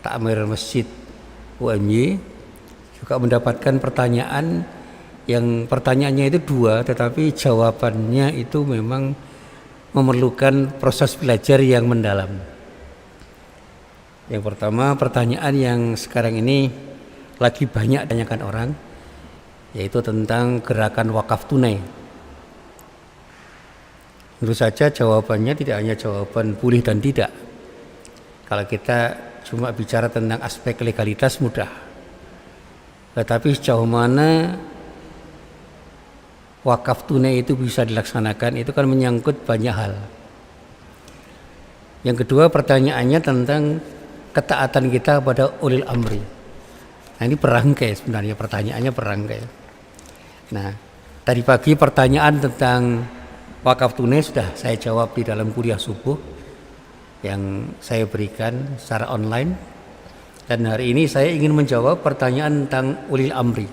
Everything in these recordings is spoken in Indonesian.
Takmir Masjid UMY juga mendapatkan pertanyaan yang pertanyaannya itu dua, tetapi jawabannya itu memang memerlukan proses belajar yang mendalam. Yang pertama, pertanyaan yang sekarang ini lagi banyak ditanyakan orang, yaitu tentang gerakan wakaf tunai. Tentu saja jawabannya tidak hanya jawaban boleh dan tidak. Kalau kita cuma bicara tentang aspek legalitas mudah, tetapi sejauh mana wakaf tunai itu bisa dilaksanakan itu kan menyangkut banyak hal. Yang kedua, pertanyaannya tentang ketaatan kita pada ulil amri. Nah, ini berangkai sebenarnya, pertanyaannya berangkai. Nah, tadi pagi pertanyaan tentang wakaf tunai sudah saya jawab di dalam kuliah subuh yang saya berikan secara online, dan hari ini saya ingin menjawab pertanyaan tentang ulil amri.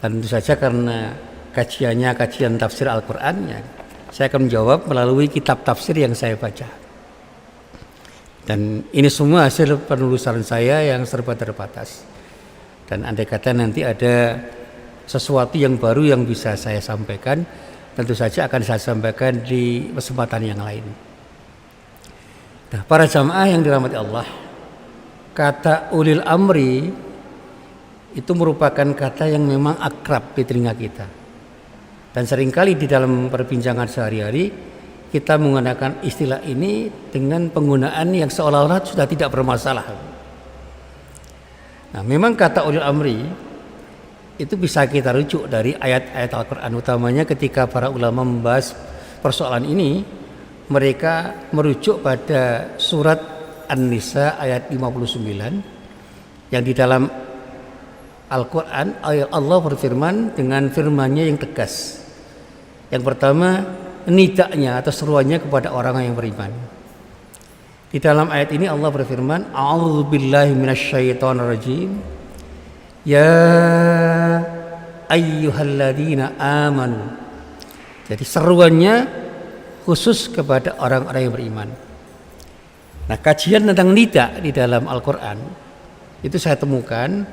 Dan tentu saja karena kajiannya kajian tafsir Al-Quran, ya, saya akan menjawab melalui kitab tafsir yang saya baca. Dan ini semua hasil penelusuran saya yang serba terbatas. Dan andai kata nanti ada sesuatu yang baru yang bisa saya sampaikan, tentu saja akan saya sampaikan di kesempatan yang lain. Nah, para jamaah yang dirahmati Allah, kata ulil amri itu merupakan kata yang memang akrab di telinga kita. Dan seringkali di dalam perbincangan sehari-hari kita menggunakan istilah ini dengan penggunaan yang seolah-olah sudah tidak bermasalah. Nah, memang kata ulil amri itu bisa kita rujuk dari ayat-ayat Al-Quran, utamanya ketika para ulama membahas persoalan ini. Mereka merujuk pada surat An-Nisa ayat 59 yang di dalam Al-Quran Allah berfirman dengan firman-Nya yang tegas. Yang pertama, nidaknya atau seruannya kepada orang yang beriman. Di dalam ayat ini Allah berfirman, A'udzubillahi minasyaitonirrajim. Ya ayyuhalladzina amanu. Jadi seruannya khusus kepada orang-orang yang beriman. Nah, kajian tentang nida di dalam Al-Quran itu saya temukan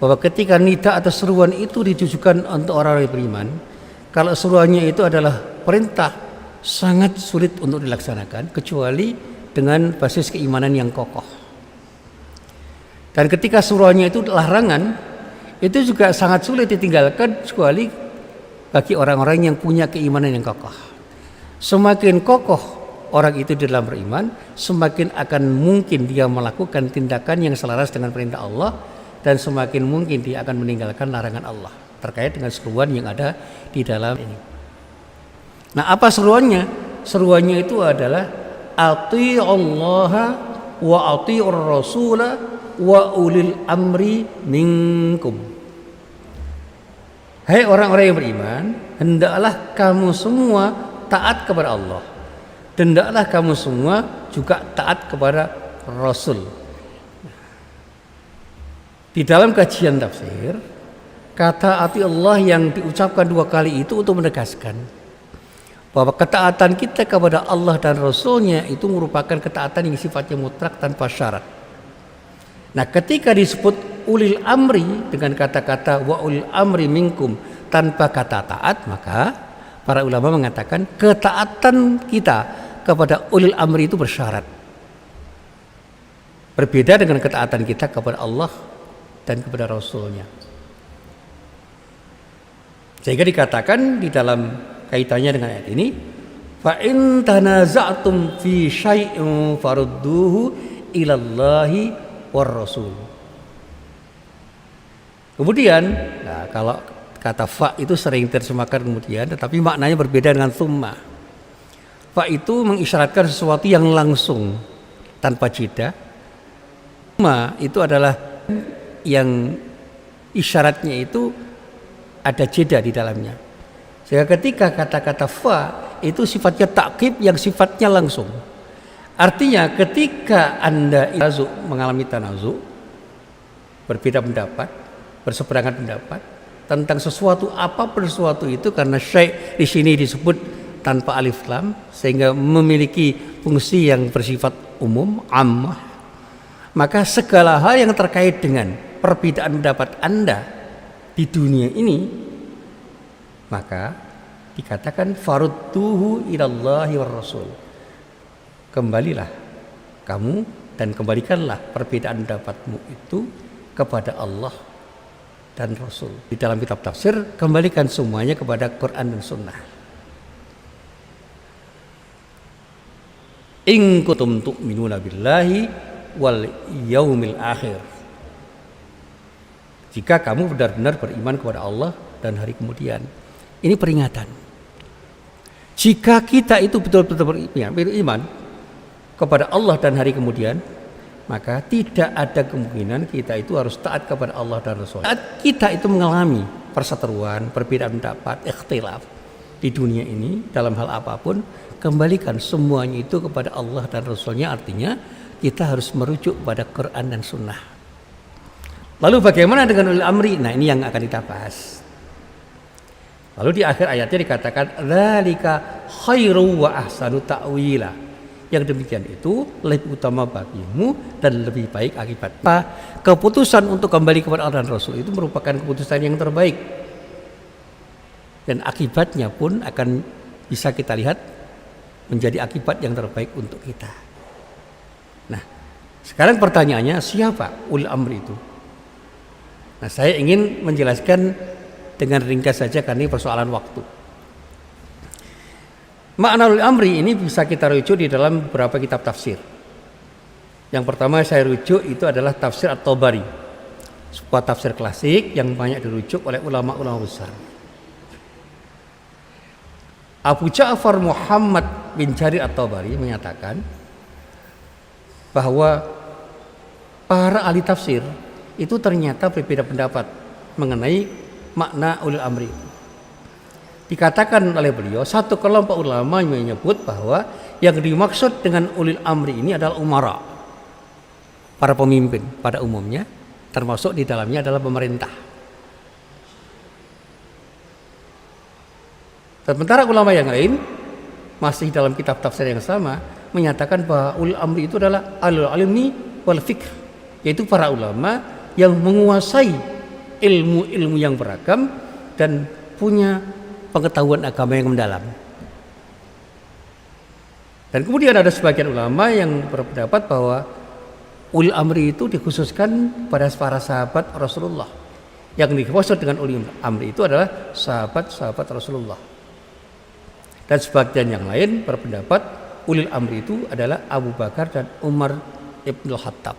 bahwa ketika nida atau seruan itu ditujukan untuk orang yang beriman, kalau seruannya itu adalah perintah, sangat sulit untuk dilaksanakan kecuali dengan basis keimanan yang kokoh. Dan ketika seruannya itu larangan, itu juga sangat sulit ditinggalkan kecuali bagi orang-orang yang punya keimanan yang kokoh. Semakin kokoh orang itu di dalam beriman, semakin akan mungkin dia melakukan tindakan yang selaras dengan perintah Allah, dan semakin mungkin dia akan meninggalkan larangan Allah terkait dengan seruan yang ada di dalam ini. Nah, apa seruannya? Seruannya itu adalah ati'ullaha wa ati'ur rasula wa ulil amri minkum. Hai orang-orang yang beriman, hendaklah kamu semua taat kepada Allah, dan hendaklah kamu semua juga taat kepada Rasul. Di dalam kajian tafsir, kata ati Allah yang diucapkan dua kali itu untuk menegaskan bahwa ketaatan kita kepada Allah dan Rasulnya itu merupakan ketaatan yang sifatnya mutlak tanpa syarat. Nah, ketika disebut ulil amri dengan kata-kata wa ulil amri minkum tanpa kata taat, maka para ulama mengatakan ketaatan kita kepada ulil amri itu bersyarat. Berbeda dengan ketaatan kita kepada Allah dan kepada Rasulnya. Sehingga dikatakan di dalam kaitannya dengan ayat ini, fa in tanaza'tum fi syai'in farudduhu ilallahi war rasul. Kemudian, nah, kalau kata fa itu sering terjemahkan kemudian, tetapi maknanya berbeda dengan thumma. Fa itu mengisyaratkan sesuatu yang langsung tanpa jeda. Thumma itu adalah yang isyaratnya itu ada jeda di dalamnya. Sehingga ketika kata-kata fa itu sifatnya takkib yang sifatnya langsung. Artinya ketika Anda mengalami tanazu, berbeda pendapat, berseberangan pendapat tentang sesuatu, apapun sesuatu itu, karena syai' di sini disebut tanpa alif lam sehingga memiliki fungsi yang bersifat umum, ammah. maka segala hal yang terkait dengan perbedaan pendapat Anda di dunia ini, maka dikatakan farudduhu ilallahi war rasul. Kembalilah kamu dan kembalikanlah perbedaan pendapatmu itu kepada Allah dan Rasul. Di dalam kitab tafsir, kembalikan semuanya kepada Quran dan Sunnah. In kuntum tu'minuna billahi wal yaumil akhir. Jika kamu benar-benar beriman kepada Allah dan hari kemudian. Ini peringatan. Jika kita itu betul-betul beriman kepada Allah dan hari kemudian, maka tidak ada kemungkinan kita itu harus taat kepada Allah dan Rasul. Saat kita itu mengalami perseteruan, perbedaan pendapat, ikhtilaf di dunia ini dalam hal apapun, kembalikan semuanya itu kepada Allah dan Rasulnya. Artinya kita harus merujuk pada Quran dan Sunnah. Lalu bagaimana dengan ulil amri? Nah, ini yang akan kita bahas. Lalu di akhir ayatnya dikatakan dzalika khairu wa ahsanu ta'wila. Yang demikian itu lebih utama bagimu dan lebih baik akibatnya. Keputusan untuk kembali kepada Allah dan Rasul itu merupakan keputusan yang terbaik. Dan akibatnya pun akan bisa kita lihat menjadi akibat yang terbaik untuk kita. Nah, sekarang pertanyaannya, siapa ulil amri itu? Nah, saya ingin menjelaskan dengan ringkas saja karena ini persoalan waktu. Makna ulil amri ini bisa kita rujuk di dalam beberapa kitab tafsir. Yang pertama saya rujuk itu adalah tafsir At-Tabari, sebuah tafsir klasik yang banyak dirujuk oleh ulama-ulama besar. Abu Ja'far Muhammad bin Jarir At-Tabari menyatakan bahwa para ahli tafsir itu ternyata berbeda pendapat mengenai makna ulil amri. Dikatakan oleh beliau, satu kelompok ulama menyebut bahwa yang dimaksud dengan ulil amri ini adalah umara, para pemimpin pada umumnya, termasuk di dalamnya adalah pemerintah. Sementara ulama yang lain masih dalam kitab tafsir yang sama menyatakan bahwa ulil amri itu adalah alul ilmi wal fikr, yaitu para ulama yang menguasai ilmu-ilmu yang beragam dan punya pengetahuan agama yang mendalam. Dan kemudian ada sebagian ulama yang berpendapat bahwa ulil amri itu dikhususkan pada para sahabat Rasulullah. Yang dimaksud dengan ulil amri itu adalah sahabat-sahabat Rasulullah. Dan sebagian yang lain berpendapat ulil amri itu adalah Abu Bakar dan Umar ibn Khattab.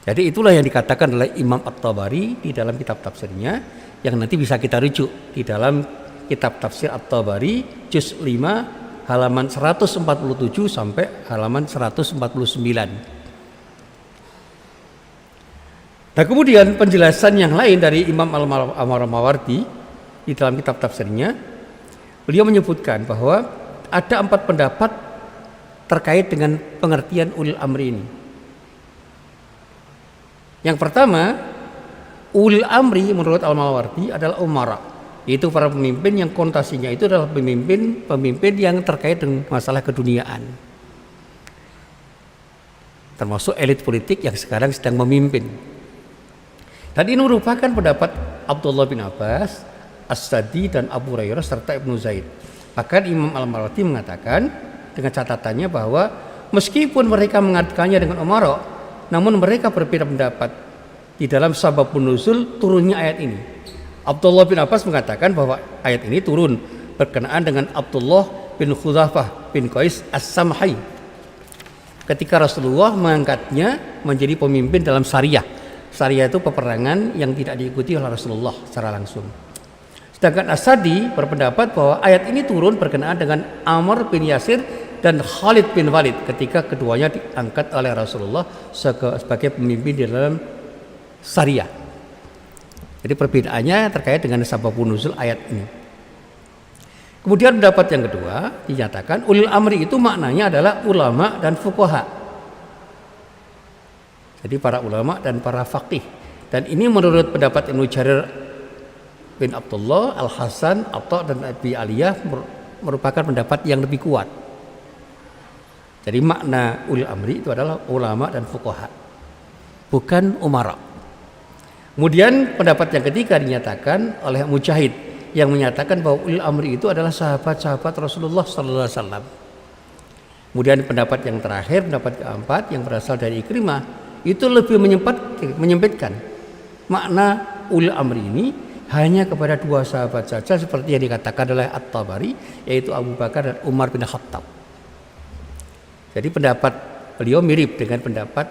Jadi itulah yang dikatakan oleh Imam At-Tabari di dalam kitab tafsirnya, yang nanti bisa kita rujuk di dalam kitab tafsir At-Tabari juz 5 halaman 147 sampai halaman 149. Nah, kemudian penjelasan yang lain dari Imam Al-Mawardi di dalam kitab tafsirnya, beliau menyebutkan bahwa ada 4 pendapat terkait dengan pengertian ulil amri ini. Yang pertama, ulil amri menurut Al-Mawardi adalah umara, yaitu para pemimpin yang konotasinya itu adalah pemimpin yang terkait dengan masalah keduniaan, termasuk elit politik yang sekarang sedang memimpin. Dan ini merupakan pendapat Abdullah bin Abbas, As-Sadi dan Abu Hurairah serta Ibnu Zaid. Bahkan Imam Al-Mawardi mengatakan dengan catatannya bahwa meskipun mereka mengatakannya dengan umara, namun mereka berbeda pendapat di dalam sababun nuzul turunnya ayat ini. Abdullah bin Abbas mengatakan bahwa ayat ini turun berkenaan dengan Abdullah bin Khudzafah bin Qais As-Samhi ketika Rasulullah mengangkatnya menjadi pemimpin dalam syariah. Syariah itu peperangan yang tidak diikuti oleh Rasulullah secara langsung. Sedangkan As-Sadi berpendapat bahwa ayat ini turun berkenaan dengan Amr bin Yasir dan Khalid bin Walid ketika keduanya diangkat oleh Rasulullah sebagai pemimpin di dalam syariah. Jadi perbedaannya terkait dengan sababun nuzul ayat ini. Kemudian pendapat yang kedua dinyatakan ulil amri itu maknanya adalah ulama dan fuqaha. Jadi para ulama dan para faqih. Dan ini menurut pendapat Ibnu Jarir bin Abdullah, Al-Hasan, Atha dan Abi Aliyah merupakan pendapat yang lebih kuat. Jadi makna ulil amri itu adalah ulama dan fuqaha, bukan umara. Kemudian pendapat yang ketiga dinyatakan oleh Mujahid yang menyatakan bahwa ulil amri itu adalah sahabat-sahabat Rasulullah sallallahu alaihi wasallam. Kemudian pendapat yang terakhir, pendapat keempat yang berasal dari Ikrimah, itu lebih menyempitkan makna ulil amri ini hanya kepada dua sahabat saja seperti yang dikatakan oleh At-Tabari, yaitu Abu Bakar dan Umar bin Khattab. Jadi pendapat beliau mirip dengan pendapat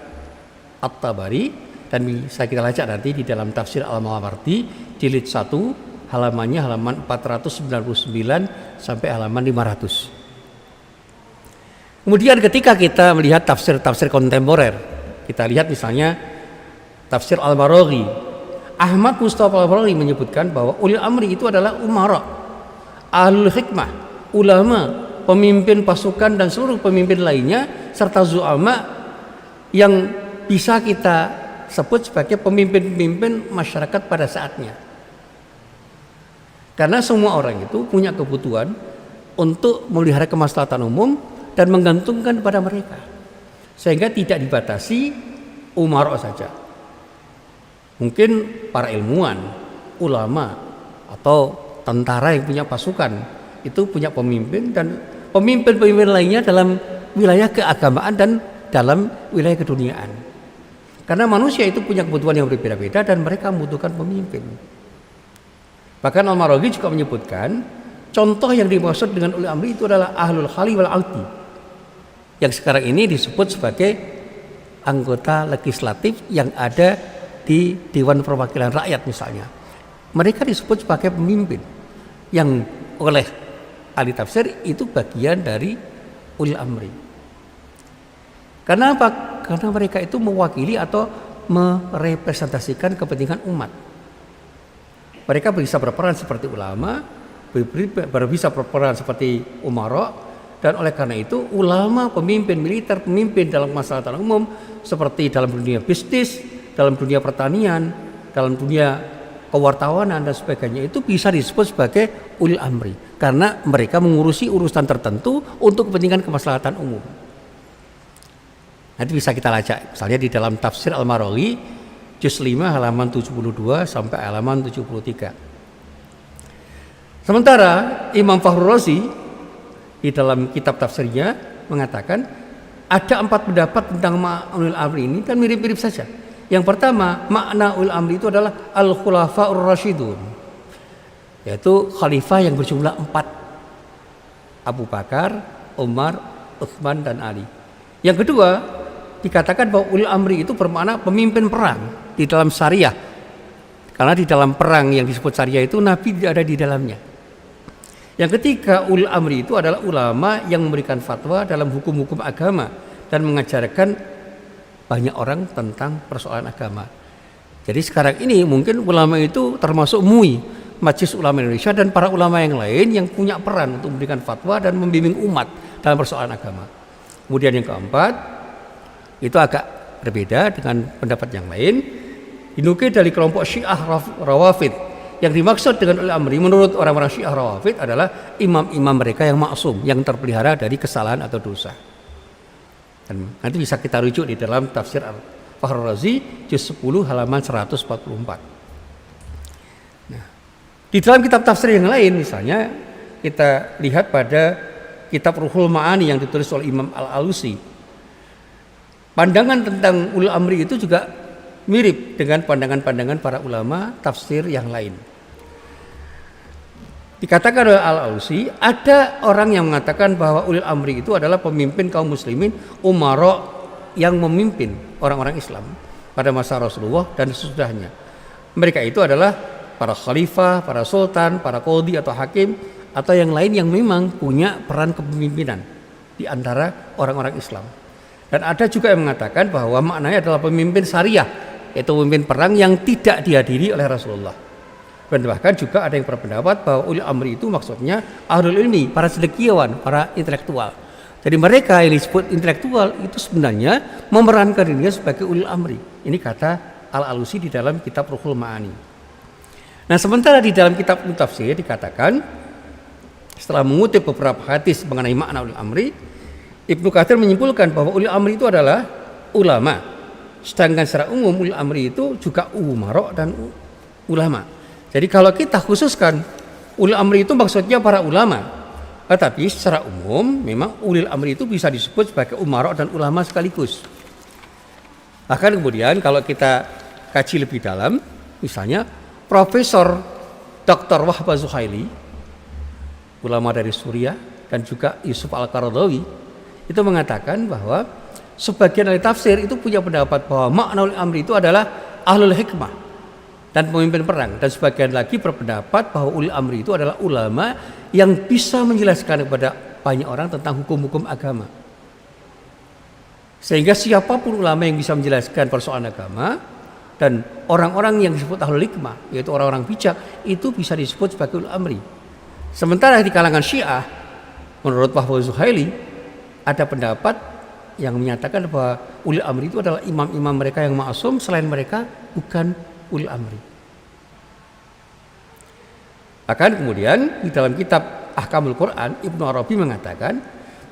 At-Tabari dan bisa kita baca nanti di dalam tafsir Al-Mawardi jilid 1 halamannya halaman 499 sampai halaman 500. Kemudian ketika kita melihat tafsir-tafsir kontemporer, kita lihat misalnya tafsir Al-Maraghi. Ahmad Mustafa Al-Maraghi menyebutkan bahwa ulil amri itu adalah umara, ahlul hikmah, ulama, pemimpin pasukan dan seluruh pemimpin lainnya serta zu'ama yang bisa kita sebut sebagai pemimpin-pemimpin masyarakat pada saatnya. Karena semua orang itu punya kebutuhan untuk memelihara kemaslahatan umum dan menggantungkan pada mereka, sehingga tidak dibatasi umara saja. Mungkin para ilmuwan, ulama atau tentara yang punya pasukan itu punya pemimpin dan pemimpin-pemimpin lainnya dalam wilayah keagamaan dan dalam wilayah keduniaan. Karena manusia itu punya kebutuhan yang berbeda-beda dan mereka membutuhkan pemimpin. Bahkan Al-Maraghi juga menyebutkan contoh yang dimaksud dengan ulil amri itu adalah ahlul khali wal alti, yang sekarang ini disebut sebagai anggota legislatif yang ada di Dewan Perwakilan Rakyat misalnya. Mereka disebut sebagai pemimpin yang oleh ahli tafsir itu bagian dari ulil amri. Karena apa? Karena mereka itu mewakili atau merepresentasikan kepentingan umat. Mereka bisa berperan seperti ulama, bisa berperan seperti umara, dan oleh karena itu ulama, pemimpin militer, pemimpin dalam masalah umum seperti dalam dunia bisnis, dalam dunia pertanian, dalam dunia kewartawanan dan sebagainya itu bisa disebut sebagai ulil amri karena mereka mengurusi urusan tertentu untuk kepentingan kemaslahatan umum. Nanti bisa kita baca misalnya di dalam tafsir Al-Maraghi juz 5 halaman 72 sampai halaman 73. Sementara Imam Fakhrul Razi di dalam kitab tafsirnya mengatakan ada 4 pendapat tentang makna ulil amri ini dan mirip-mirip saja. Yang pertama, makna ulil amri itu adalah al-khulafaur rasyidun, yaitu khalifah yang berjumlah 4, Abu Bakar, Umar, Utsman dan Ali. Yang kedua, dikatakan bahwa ulil amri itu bermakna pemimpin perang di dalam syariah, karena di dalam perang yang disebut syariah itu Nabi tidak ada di dalamnya. Yang ketiga, ulil amri itu adalah ulama yang memberikan fatwa dalam hukum-hukum agama dan mengajarkan banyak orang tentang persoalan agama. Jadi sekarang ini mungkin ulama itu termasuk MUI, Majelis Ulama Indonesia, dan para ulama yang lain yang punya peran untuk memberikan fatwa dan membimbing umat dalam persoalan agama. Kemudian yang keempat, itu agak berbeda dengan pendapat yang lain, dinukil dari kelompok Syiah Rawafid. Yang dimaksud dengan ulil amri menurut orang-orang Syiah Rawafid adalah imam-imam mereka yang maksum, yang terpelihara dari kesalahan atau dosa. Dan nanti bisa kita rujuk di dalam tafsir Fakhrul Razi juz 10 halaman 144. Nah, di dalam kitab tafsir yang lain misalnya kita lihat pada kitab Ruhul Ma'ani yang ditulis oleh Imam Al-Alusi. Pandangan tentang ulil amri itu juga mirip dengan pandangan-pandangan para ulama tafsir yang lain. Dikatakan oleh Al-Alusi, ada orang yang mengatakan bahwa ulil amri itu adalah pemimpin kaum muslimin, umara yang memimpin orang-orang Islam pada masa Rasulullah dan sesudahnya. Mereka itu adalah para khalifah, para sultan, para qadhi atau hakim atau yang lain yang memang punya peran kepemimpinan di antara orang-orang Islam. Dan ada juga yang mengatakan bahwa maknanya adalah pemimpin syariah, yaitu pemimpin perang yang tidak dihadiri oleh Rasulullah. Dan bahkan juga ada yang berpendapat bahwa ulil amri itu maksudnya ahlul ilmi, para cendekiawan, para intelektual. Jadi mereka yang disebut intelektual itu sebenarnya memerankan dirinya sebagai ulil amri. Ini kata Al-Alusi di dalam kitab Ruhul Ma'ani. Nah, sementara di dalam kitab Tafsir dikatakan setelah mengutip beberapa hadis mengenai makna ulil amri, Ibnu Katsir menyimpulkan bahwa ulil amri itu adalah ulama. Sedangkan secara umum ulil amri itu juga umara dan ulama. Jadi kalau kita khususkan ulil amri itu maksudnya para ulama. Tetapi secara umum memang ulil amri itu bisa disebut sebagai umara dan ulama sekaligus. Bahkan kemudian kalau kita kaji lebih dalam, misalnya Profesor Dr. Wahbah Zuhaili, ulama dari Suriah, dan juga Yusuf Al-Qaradawi itu mengatakan bahwa sebagian ahli tafsir itu punya pendapat bahwa makna ulil amri itu adalah ahlul hikmah dan pemimpin perang, dan sebagian lagi berpendapat bahwa ulil amri itu adalah ulama yang bisa menjelaskan kepada banyak orang tentang hukum-hukum agama. Sehingga siapapun ulama yang bisa menjelaskan persoalan agama dan orang-orang yang disebut ahlul hikmah, yaitu orang-orang bijak, itu bisa disebut sebagai ulil amri. Sementara di kalangan Syiah, menurut Wahbah Zuhaili, ada pendapat yang menyatakan bahwa ulil amri itu adalah imam-imam mereka yang ma'asum, selain mereka bukan ulil amri. Bahkan kemudian di dalam kitab Ahkamul Quran, Ibnu Arabi mengatakan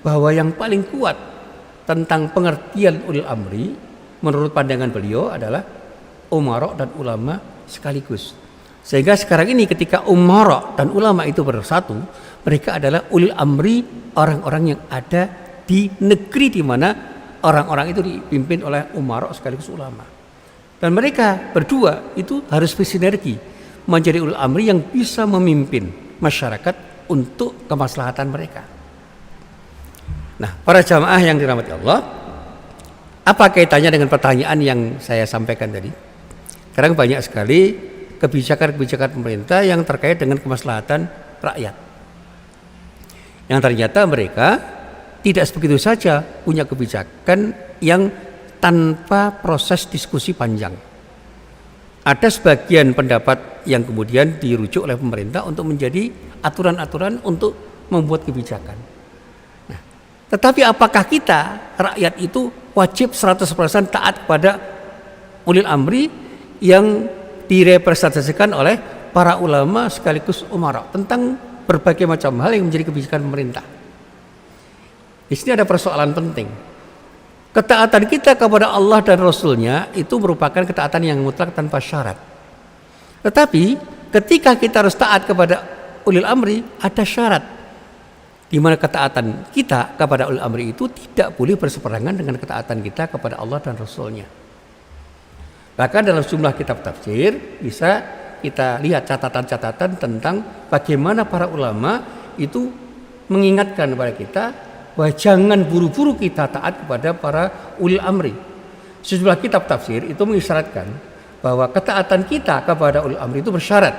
bahwa yang paling kuat tentang pengertian ulil amri menurut pandangan beliau adalah umara dan ulama sekaligus. Sehingga sekarang ini ketika umara dan ulama itu bersatu, mereka adalah ulil amri, orang-orang yang ada di negeri di mana orang-orang itu dipimpin oleh umara sekaligus ulama. Dan mereka berdua itu harus bersinergi menjadi ulil amri yang bisa memimpin masyarakat untuk kemaslahatan mereka. Nah, para jamaah yang dirahmati Allah, apa kaitannya dengan pertanyaan yang saya sampaikan tadi? Sekarang banyak sekali kebijakan-kebijakan pemerintah yang terkait dengan kemaslahatan rakyat, yang ternyata mereka tidak begitu saja punya kebijakan yang tanpa proses diskusi panjang. Ada sebagian pendapat yang kemudian dirujuk oleh pemerintah untuk menjadi aturan-aturan untuk membuat kebijakan. Nah, tetapi apakah kita rakyat itu wajib 100% taat kepada ulil amri yang direpresentasikan oleh para ulama sekaligus umara tentang berbagai macam hal yang menjadi kebijakan pemerintah? Di sini ada persoalan penting. Ketaatan kita kepada Allah dan Rasul-Nya itu merupakan ketaatan yang mutlak tanpa syarat. Tetapi ketika kita harus taat kepada ulil amri, ada syarat, di mana ketaatan kita kepada ulil amri itu tidak boleh berseberangan dengan ketaatan kita kepada Allah dan Rasul-Nya. Bahkan dalam sejumlah kitab tafsir bisa kita lihat catatan-catatan tentang bagaimana para ulama itu mengingatkan kepada kita bahwa jangan buru-buru kita taat kepada para ulil amri. Sejumlah kitab tafsir itu mengisyaratkan bahwa ketaatan kita kepada ulil amri itu bersyarat.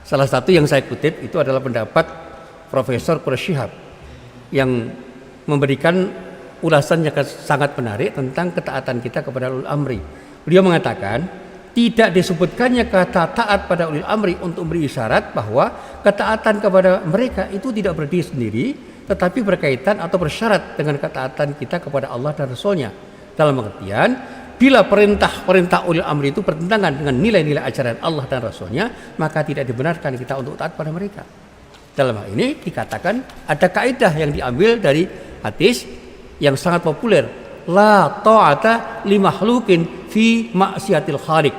Salah satu yang saya kutip itu adalah pendapat Profesor Quraish Shihab yang memberikan ulasan yang sangat menarik tentang ketaatan kita kepada ulil amri. Beliau mengatakan tidak disebutkannya kata taat pada ulil amri untuk beri isyarat bahwa ketaatan kepada mereka itu tidak berdiri sendiri, tetapi berkaitan atau bersyarat dengan ketaatan kita kepada Allah dan Rasul-Nya. Dalam pengertian, bila perintah ulil amri itu bertentangan dengan nilai-nilai ajaran Allah dan Rasul-Nya, maka tidak dibenarkan kita untuk taat pada mereka. Dalam hal ini dikatakan ada kaidah yang diambil dari hadis yang sangat populer, la ta'ata li makhluqin fi maksiatil khaliq.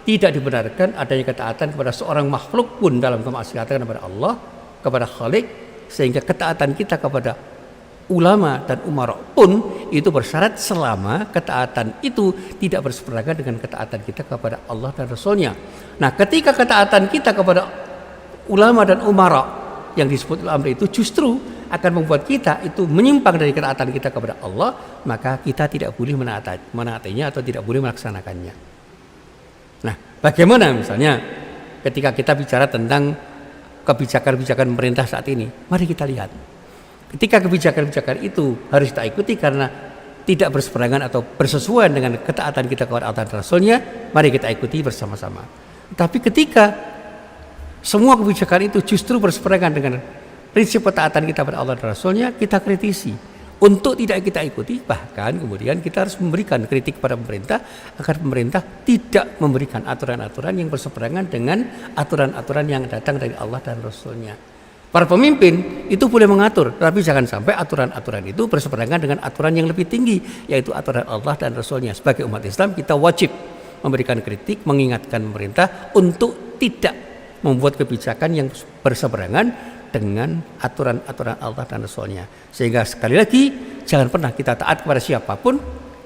Tidak dibenarkan adanya ketaatan kepada seorang makhluk pun dalam kemaksiatan kepada Allah, kepada Khalik, sehingga ketaatan kita kepada ulama dan umara pun itu bersyarat selama ketaatan itu tidak berseberangan dengan ketaatan kita kepada Allah dan Rasul-Nya. Nah, ketika ketaatan kita kepada ulama dan umara yang disebut ulil amri itu justru akan membuat kita itu menyimpang dari ketaatan kita kepada Allah, maka kita tidak boleh menaatinya atau tidak boleh melaksanakannya. Nah, bagaimana misalnya ketika kita bicara tentang kebijakan-kebijakan pemerintah saat ini? Mari kita lihat. Ketika kebijakan-kebijakan itu harus kita ikuti karena tidak berseberangan atau bersesuaian dengan ketaatan kita kepada Allah dan Rasul-Nya, mari kita ikuti bersama-sama. Tapi ketika semua kebijakan itu justru berseberangan dengan prinsip ketaatan kita kepada Allah dan Rasul-Nya, kita kritisi. Untuk tidak kita ikuti, bahkan kemudian kita harus memberikan kritik kepada pemerintah agar pemerintah tidak memberikan aturan-aturan yang berseberangan dengan aturan-aturan yang datang dari Allah dan Rasul-Nya. Para pemimpin itu boleh mengatur, tapi jangan sampai aturan-aturan itu berseberangan dengan aturan yang lebih tinggi, yaitu aturan Allah dan Rasulnya. Sebagai umat Islam kita wajib memberikan kritik, mengingatkan pemerintah untuk tidak membuat kebijakan yang berseberangan dengan aturan-aturan Allah dan Rasulnya. Sehingga sekali lagi jangan pernah kita taat kepada siapapun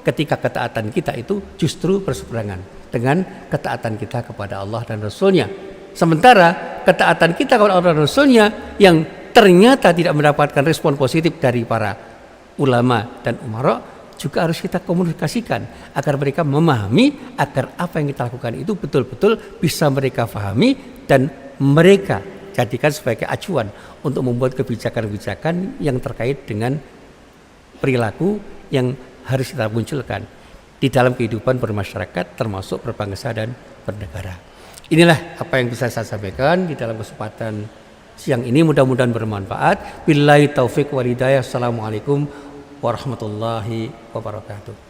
ketika ketaatan kita itu justru berseberangan dengan ketaatan kita kepada Allah dan Rasulnya. Sementara ketaatan kita kepada Allah dan Rasulnya yang ternyata tidak mendapatkan respon positif dari para ulama dan umara juga harus kita komunikasikan agar mereka memahami, agar apa yang kita lakukan itu betul-betul bisa mereka pahami dan mereka jadikan sebagai acuan untuk membuat kebijakan-kebijakan yang terkait dengan perilaku yang harus kita munculkan di dalam kehidupan bermasyarakat termasuk berbangsa dan bernegara. Inilah apa yang bisa saya sampaikan di dalam kesempatan siang ini, mudah-mudahan bermanfaat. Billahi taufik wal hidayah. Assalamualaikum warahmatullahi wabarakatuh.